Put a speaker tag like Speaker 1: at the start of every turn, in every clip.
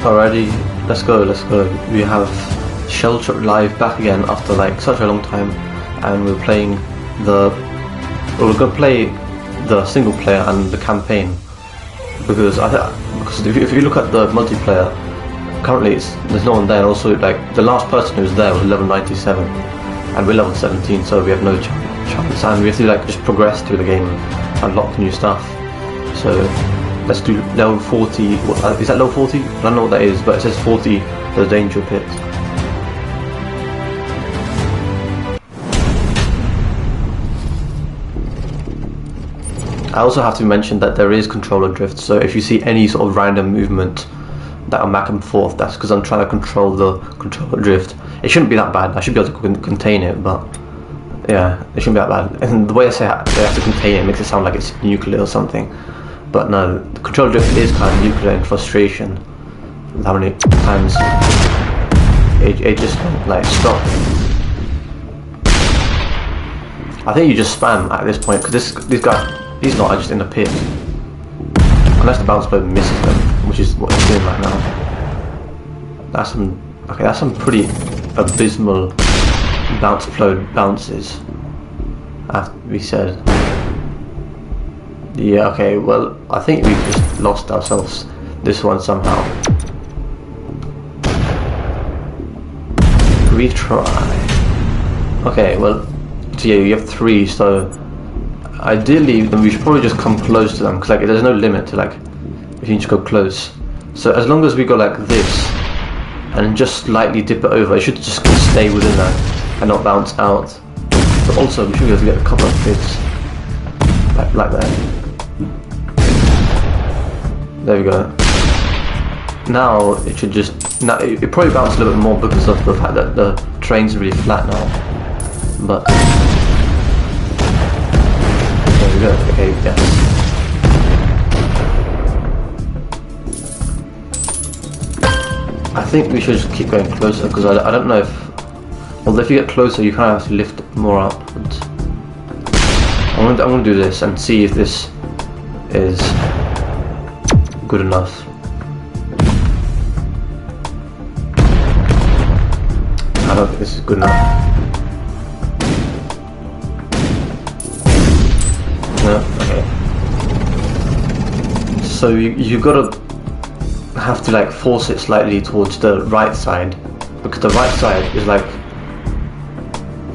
Speaker 1: Alrighty, let's go. We have ShellShock live back again after like such a long time, and we're gonna play the single player and the campaign because if you look at the multiplayer, currently there's no one there, and also like the last person who was there was level 97, and we're level 17, so we have no chance, and we have to like just progress through the game and unlock new stuff. So let's do level 40. Is that level 40? I don't know what that is, but it says 40, the danger pit. I also have to mention that there is controller drift, so if you see any sort of random movement that I'm back and forth, that's because I'm trying to control the controller drift. It shouldn't be that bad, I should be able to contain it, but yeah, it shouldn't be that bad. And the way I say they have to contain it makes it sound like it's nuclear or something. But no, the controller drift is kind of nuclear in frustration with how many times it just like stop. I think you just spam at this point, because these lot are just in the pit. Unless the bounce boat misses them, which is what it's doing right now. That's some pretty abysmal bounce flow bounces, have to be said. Yeah, okay, well, I think we've just lost ourselves this one somehow. Retry. Okay, well, so yeah, you have 3, so ideally then we should probably just come close to them, because like there's no limit to like if you need to go close. So as long as we go like this and just slightly dip it over, it should just stay within that and not bounce out. But also we should be able to get a couple of hits like that. There we go. Now it should just, it probably bounces a little bit more because of the fact that the train's really flat now. But there we go. Okay, yes. I think we should just keep going closer, because I don't know if, well, if you get closer you kind of have to lift more upwards. I'm gonna do this and see if this is good enough. I don't think this is good enough. No? Okay. So you gotta have to like force it slightly towards the right side, because the right side is like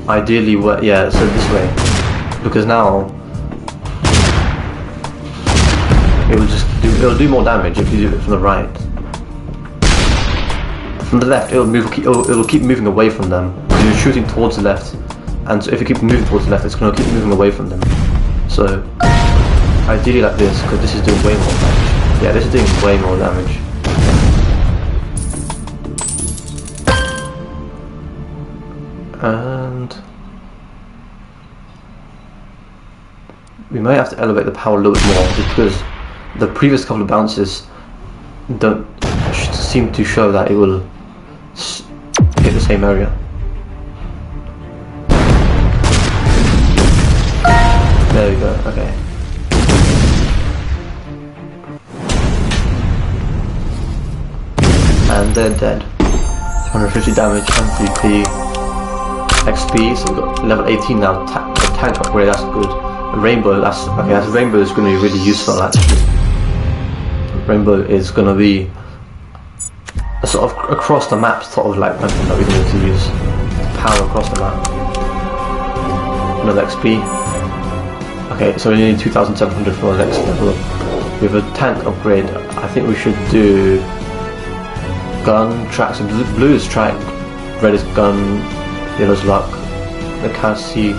Speaker 1: ideally where, yeah, so this way, because now it'll do more damage if you do it from the right. From the left, it'll keep moving away from them, because you're shooting towards the left, and so if you keep moving towards the left, it's going to keep moving away from them. So ideally like this, because this is doing way more damage. Yeah, this is doing way more damage. And we might have to elevate the power a little bit more, just because the previous couple of bounces don't seem to show that it will hit the same area. There we go, okay. And they're dead. 250 damage, MVP, XP, so we've got level 18 now, tank upgrade, that's good. Rainbow, that's Rainbow is going to be really useful actually. Rainbow is going to be a sort of across the map sort of like weapon that we're going to use. Power across the map. Another XP. Okay, so we need 2,700 for the next level. We have a tank upgrade. I think we should do gun, track. So blue is track, red is gun, yellow is luck, the chassis,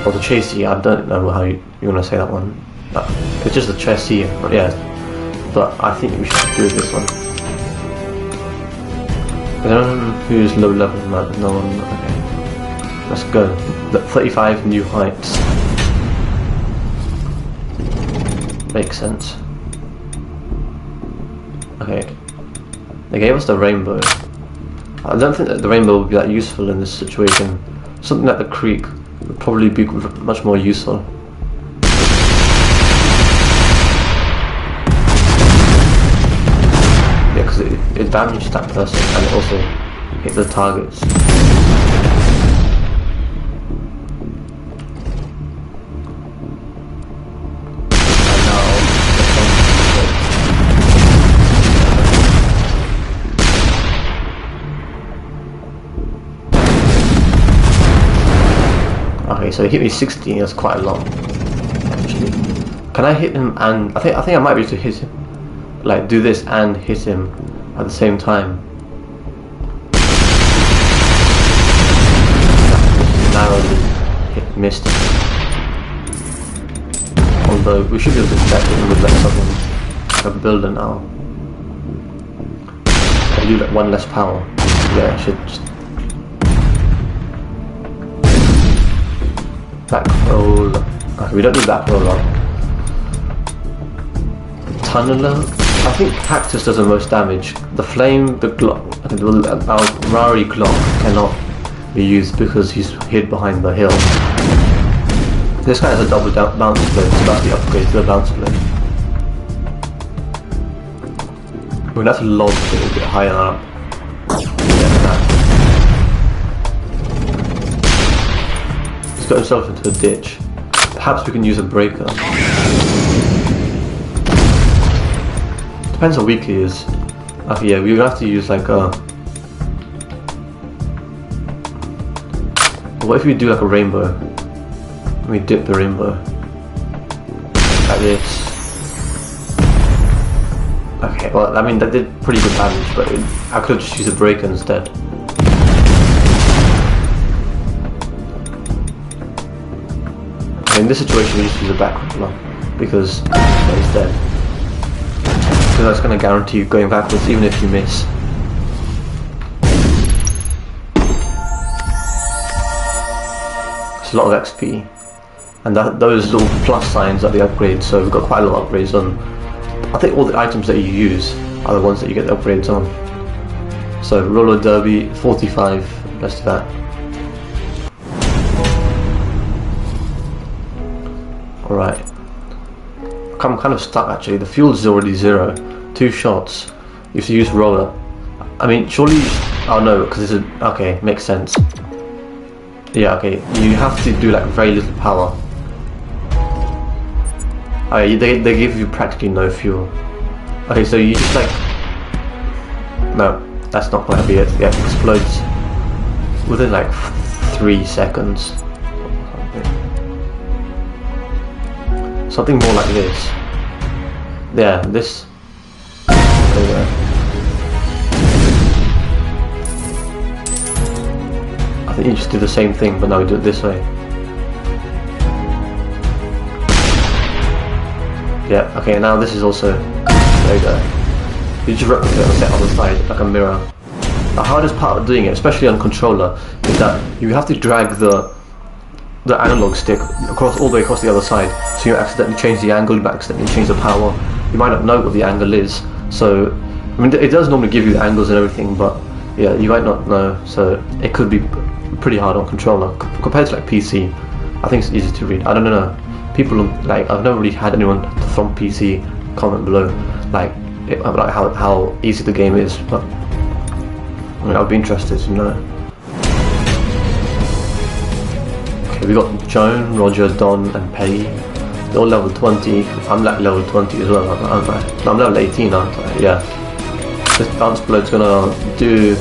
Speaker 1: or the chassis, I don't know how you want to say that one. It's just the chassis, but yeah. But I think we should do this one. I don't know who's low level, no one, okay. Let's go. The 35 new heights. Makes sense. Okay. They gave us the rainbow. I don't think that the rainbow would be that useful in this situation. Something like the creek would probably be much more useful. Yeah, because it damaged that person and it also hit the targets. Okay, so he hit me 16. That's quite a lot, actually. Can I hit him? And I think I might be able to hit him, like do this and hit him at the same time. Narrowly missed him. Although we should be able to detect him with like something like a builder now. I do like one less power. Yeah, I should just back roll. Okay, we don't need back roll on. Tunneler. I think Cactus does the most damage. The flame, the Glock, our Rari Glock cannot be used because he's hid behind the hill. This guy has a double bounce blade, so that's the upgrade to the bounce blade. We're gonna have to log it a bit higher up. He's got himself into a ditch. Perhaps we can use a breaker. Depends how weak he is. Okay, yeah, we're gonna have to use like a... What if we do like a rainbow? We dip the rainbow. Like this. Okay, well, I mean that did pretty good damage, but I could just use a breaker instead. In this situation we just use a back roller because he's dead. Because that's going to guarantee you going backwards even if you miss. It's a lot of XP. And those little plus signs are the upgrades, so we've got quite a lot of upgrades on. I think all the items that you use are the ones that you get the upgrades on. So roller derby, 45, let's do that. Alright. I'm kind of stuck actually. The fuel is already 0. 2 shots. You have to use roller. I mean, surely you oh no, because it's a... Okay, makes sense. Yeah, okay. You have to do like very little power. Okay, they give you practically no fuel. Okay, so you just like... No, that's not going to be it. Yeah, it explodes within like 3 seconds. Something more like this. Yeah, this. There you go. I think you just do the same thing, but now we do it this way. Yeah, okay, now this is also... There you go. You just replicate and set on the side, like a mirror. The hardest part of doing it, especially on controller, is that you have to drag the analog stick all the way across the other side, so you accidentally change the angle, you might accidentally change the power, you might not know what the angle is, so I mean it does normally give you the angles and everything, but yeah, you might not know, so it could be pretty hard on controller compared to like PC. I think it's easy to read. I don't know, people like, I've never really had anyone from PC comment below like how easy the game is, but I mean I'd be interested to know. We got Joan, Roger, Don and Peggy. They're all level 20. I'm like level 20 as well, aren't I? No, I'm level 18, aren't I? Yeah. This bounce blade's gonna do...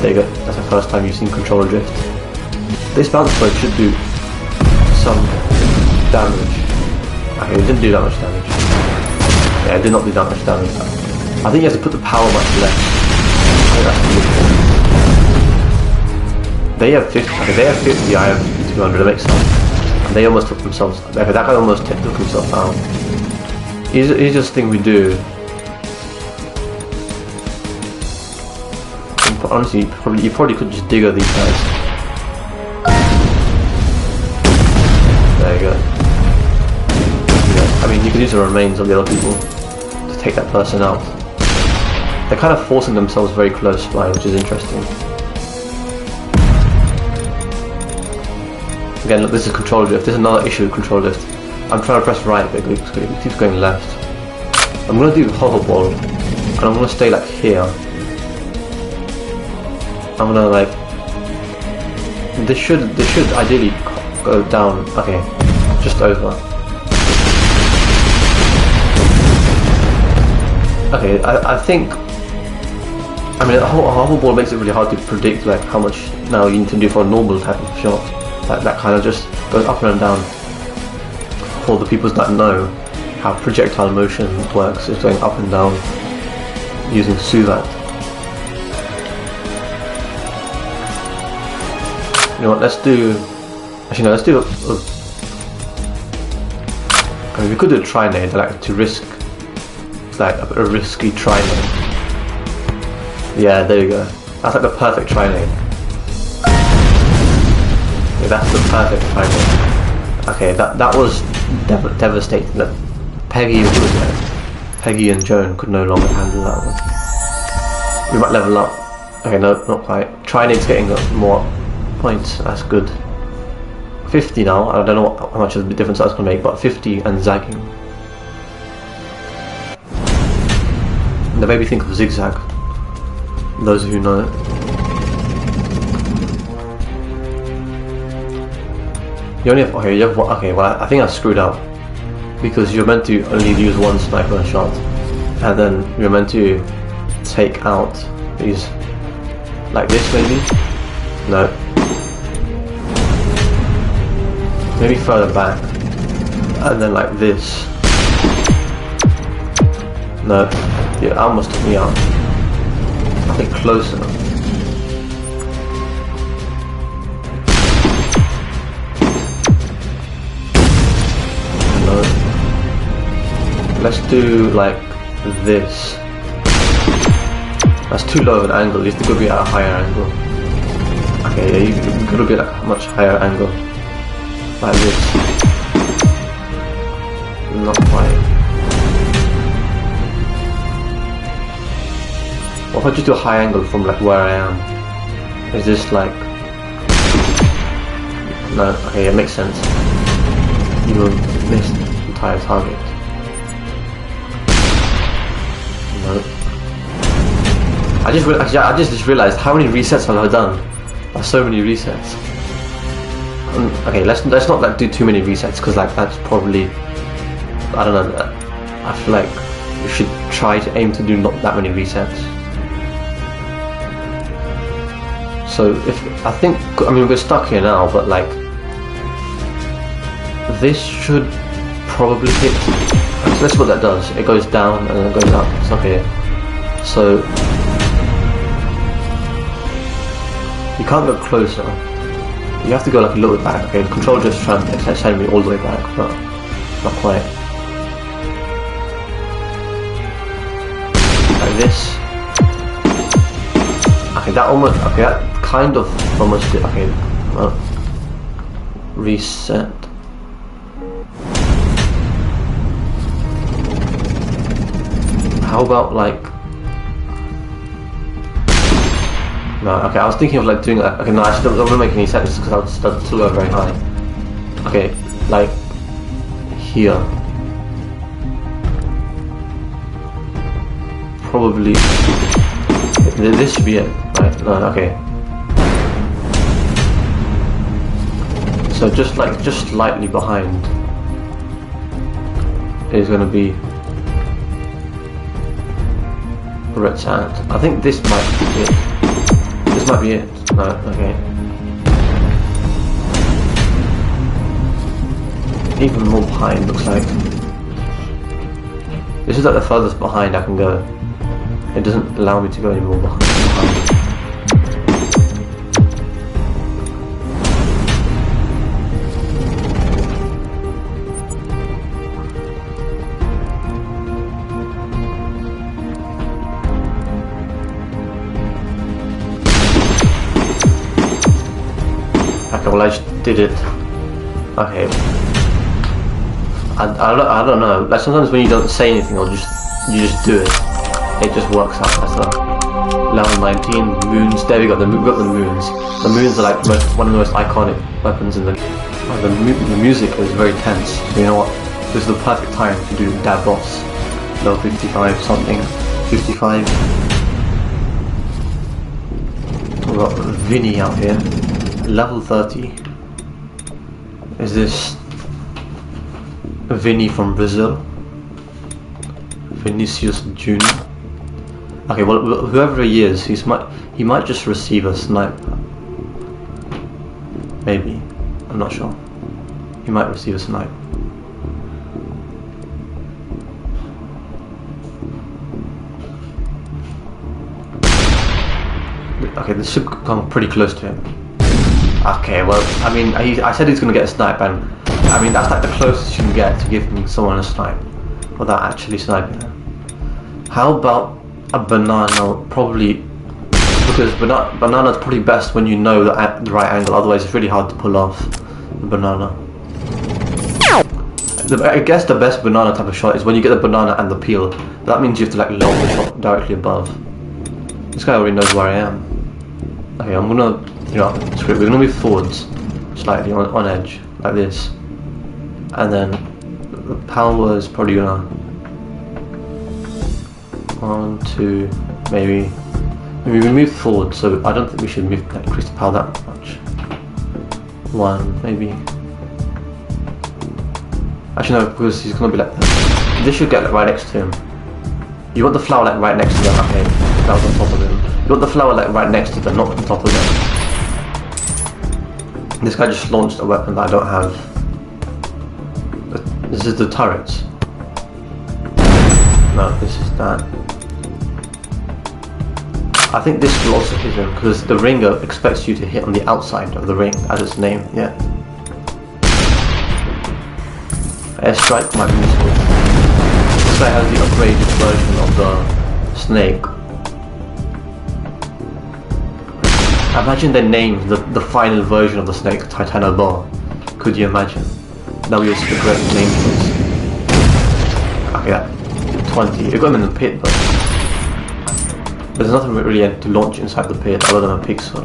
Speaker 1: There you go. That's the first time you've seen controller drift. This bounce blade should do some damage. Okay, it didn't do that much damage. Yeah, it did not do that much damage. I think you have to put the power much less. I think that's good. They have 50. Okay, they have 50. I have 200. That makes sense. And they almost took themselves. Okay, that guy almost took himself out. Easiest thing we do. Honestly, you probably could just digger these guys. There you go. Yeah, I mean, you could use the remains of the other people to take that person out. They're kind of forcing themselves very close by, which is interesting. Again, look, this is control drift. This is another issue with control drift. I'm trying to press right, but it keeps going left. I'm going to do hover ball. and I'm gonna stay like here. I'm gonna like, this should ideally go down. Okay, just over. Okay, I think, I mean, a whole ball makes it really hard to predict like how much now you need to do for a normal type of shot. That kind of just goes up and down. For the people that know how projectile motion works, it's going up and down using Suvat. You know what? Let's do. Actually, no. Let's do. I mean, we could do a tri-nade, like to risk, like a risky tri-nade. Yeah, there you go. That's like the perfect tri-nade. Yeah, that's the perfect tri-nade. Okay, that was devastating. That Peggy and Joan could no longer handle that one. We might level up. Okay, no, not quite. Tri-nade's getting more points. That's good. 50 now. I don't know how much of a difference that's going to make, but 50 and zagging. And that made me think of zigzag. Those who know it. You only have, okay, you have one, okay, well I think I screwed up. Because you're meant to only use one sniper shot. And then you're meant to take out these, like this maybe? No. Maybe further back. And then like this. No. Yeah, almost took me out. I think closer. No. Let's do like this. That's too low of an angle. You have to go be at a higher angle. Okay, yeah, you've got to be at a much higher angle. Like this. Not quite. What if I just do a high angle from like where I am? Is this like... No, okay, it makes sense. You will miss the entire target. No. I just realized how many resets have I done. There's so many resets. Okay, let's not like do too many resets because like that's probably, I don't know. I feel like you should try to aim to do not that many resets. So I mean we're stuck here now, but like this should probably hit. So that's what that does. It goes down and then it goes up. It's up here. So you can't go closer. You have to go like a little bit back. Okay, the control just trying to send me all the way back, but not quite. Like this. Okay, that almost. Okay, that kind of almost did. Okay, well, reset. How about like? No, okay, I was thinking of like doing that. Okay, no, I still don't make any sense because I'll still go very high. Okay, like here. Probably this should be it, right? No, okay. So just slightly behind is going to be red sand. I think this might be it. This might be it. No, okay. Even more behind looks like. This is like the furthest behind I can go. It doesn't allow me to go any more behind. Okay, well I just did it. Okay. I don't know. Like sometimes when you don't say anything, or you just do it. It just works out better. Level 19 moons. There we go. We've got the moons. The moons are like one of the most iconic weapons in the. The music is very tense. So you know what? This is the perfect time to do that boss. Level 55 something. 55. We've got Vinny out here, level 30. Is this Vinny from Brazil? Vinicius Jr. Okay, well, whoever he is, he might just receive a snipe. Maybe, I'm not sure. He might receive a snipe. Okay, this should come pretty close to him. Okay, well, I mean, I said he's gonna get a snipe, and I mean that's like the closest you can get to giving someone a snipe without actually sniping them. How about a banana? Probably, because banana's probably best when you know the right angle. Otherwise, it's really hard to pull off the banana. I guess the best banana type of shot is when you get the banana and the peel. That means you have to like lob the shot directly above. This guy already knows where I am. Okay, I'm gonna, you know, screw it. We're gonna move forwards slightly on edge like this, and then the power is probably gonna 1, 2, maybe we move forward. So I don't think we should increase the power that much. 1, maybe. Actually no, because he's gonna be like this. This should get like right next to him. You want the flower like right next to them. Okay, that was on top of him. You want the flower like right next to them, not on top of them. This guy just launched a weapon that I don't have. This is the turrets. No, this is that. I think this will also hit him because the ringer expects you to hit on the outside of the ring, as its name. Yeah. Airstrike might be useful. This guy has the upgraded version of the snake. Imagine they named the final version of the snake Titanoboa. Could you imagine? That would be a great name choice. Okay, yeah. 20. It got him in the pit, but there's nothing really to launch inside the pit other than a pixel.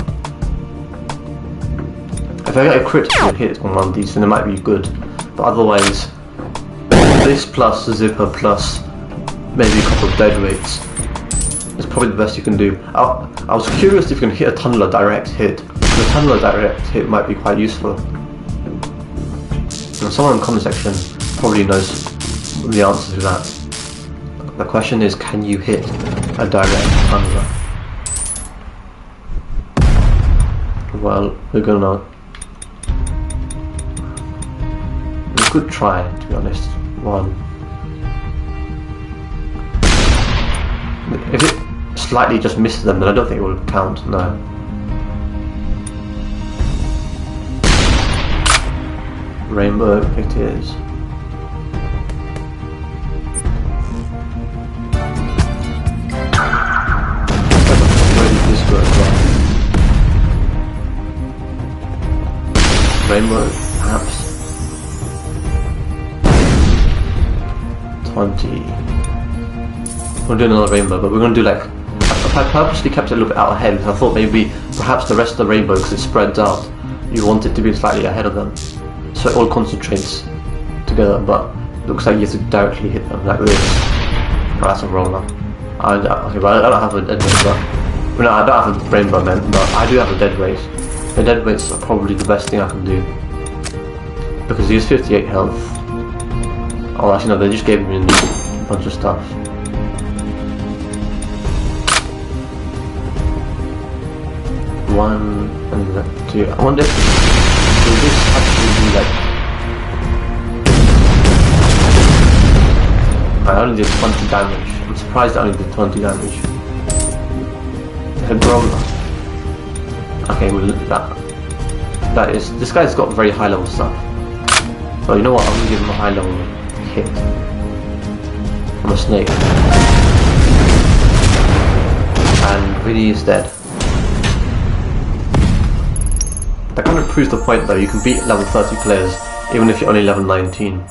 Speaker 1: If I get a critical hit on one of these, then it might be good. But otherwise, this plus zipper plus maybe a couple of dead weights is probably the best you can do. I was curious if you can hit a tunneler direct hit. The tunneler direct hit might be quite useful. And someone in the comment section probably knows the answer to that. The question is, can you hit a direct tunneler? Well, we're gonna... We could try, to be honest. 1. If it slightly just misses them, then I don't think it will count, no. Rainbow, it is. Rainbow, perhaps. 20. We're doing another rainbow, but we're going to do like... I purposely kept it a little bit out ahead because I thought maybe perhaps the rest of the rainbow, because it spreads out, you want it to be slightly ahead of them. So it all concentrates together, but it looks like you have to directly hit them like this. Oh, that's a roller. Okay, but I don't have a dead weight, but... No, I don't have a rainbow man, but I do have a dead weight. The dead weights are probably the best thing I can do. Because he has 58 health. Oh, actually no, they just gave me a bunch of stuff. One and 2. I wonder if will this actually be like... I only did 20 damage. I'm surprised I only did 20 damage. Head roller. Okay, well that is... This guy's got very high level stuff. So you know what, I'm gonna give him a high level hit from a snake. And Vinny is dead. That kind of proves the point though, you can beat level 30 players even if you're only level 19.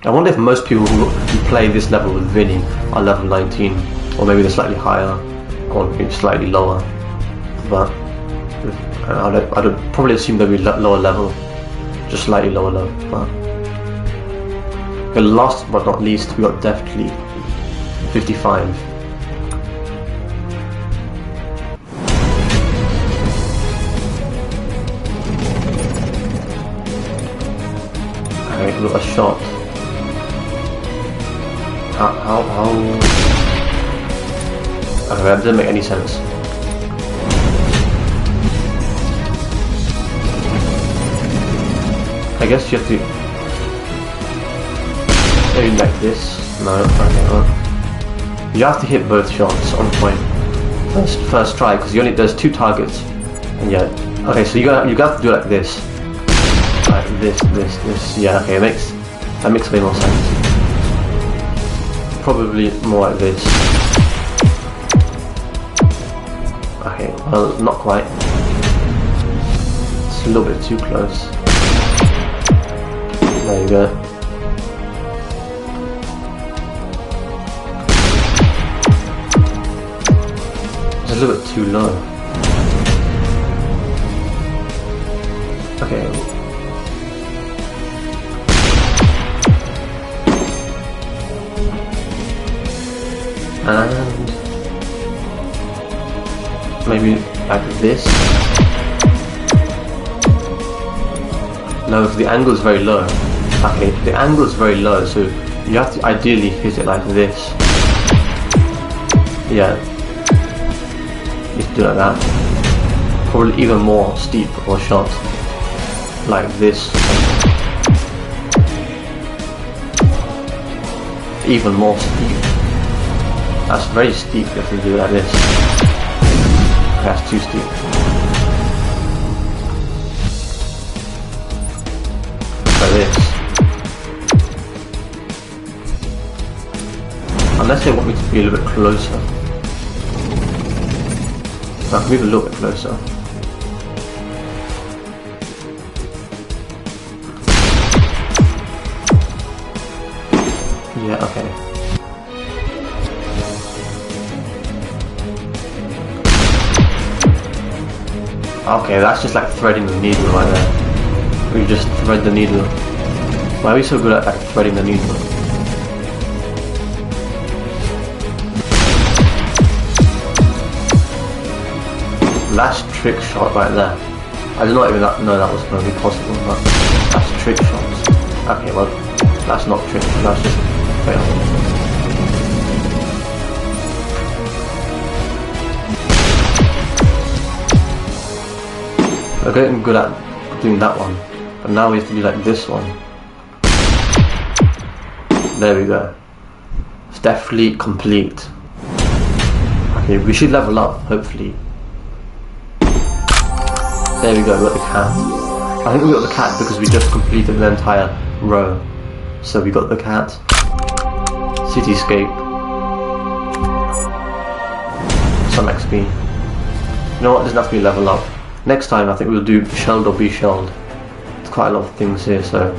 Speaker 1: I wonder if most people who play this level with Vinny are level 19, or maybe they're slightly higher, or maybe slightly lower. But I'd probably assume they'll be lower level, just slightly lower level. But last but not least, we got definitely 55. Okay, look, a shot. How? Okay, that doesn't make any sense. I guess you have to maybe like this. No, okay, well, you have to hit both shots on point first try, because there's 2 targets, and yeah. Okay, so you got to do like this, this. Yeah, okay, that makes way more sense. Probably more like this. Okay, well, not quite. It's a little bit too close. There you go. It's a little bit too low. Okay. And maybe like this. No, because the angle is very low. Okay, the angle is very low, so you have to ideally hit it like this. Yeah. You can do it like that. Probably even more steep or shot. Like this. Even more steep. That's very steep if you do it like this. That's too steep. Like this. Unless they want me to be a little bit closer. I can move a little bit closer. Yeah, okay. Okay, that's just like threading the needle right there. We just thread the needle. Why are we so good at like threading the needle? Last trick shot right there. I did not even know that was going to be possible, but that's trick shots. Okay, well, that's not trick, that's just fail. We're getting good at doing that one, but now we have to do like this one. There we go. It's definitely complete. Okay, we should level up, hopefully. There we go, we got the cat. I think we got the cat because we just completed the entire row. So we got the cat. Cityscape. Some XP. You know what, it doesn't have to be level up. Next time I think we'll do shelled or be shelled. There's quite a lot of things here, so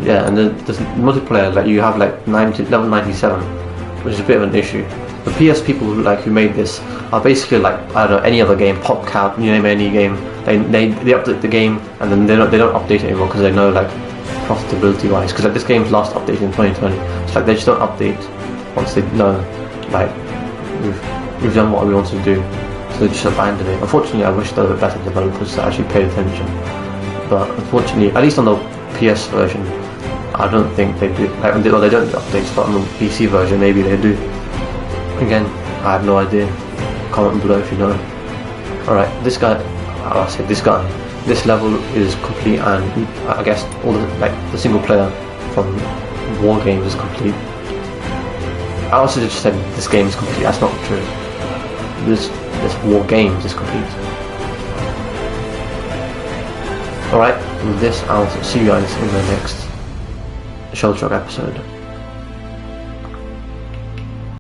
Speaker 1: yeah, and then there's multiplayer, like you have like level 97, which is a bit of an issue. The PS people who made this are basically like, I don't know, any other game, PopCap, you name any game, they update the game and then they don't update it anymore because they know like profitability wise, because like this game's last updated in 2020, so like they just don't update once they know like we've done what we wanted to do, so they just abandon it. Unfortunately, I wish there were better developers that actually paid attention, but unfortunately, at least on the PS version, I don't think they do. Like, well, they don't do updates, but on the PC version, maybe they do. Again, I have no idea. Comment below if you know. Alright, this guy, I'll say this guy. This level is complete, and I guess all the single player from War Games is complete. I also just said this game is complete. That's not true. This War Games is complete. Alright, with this I'll see you guys in the next ShellShock episode.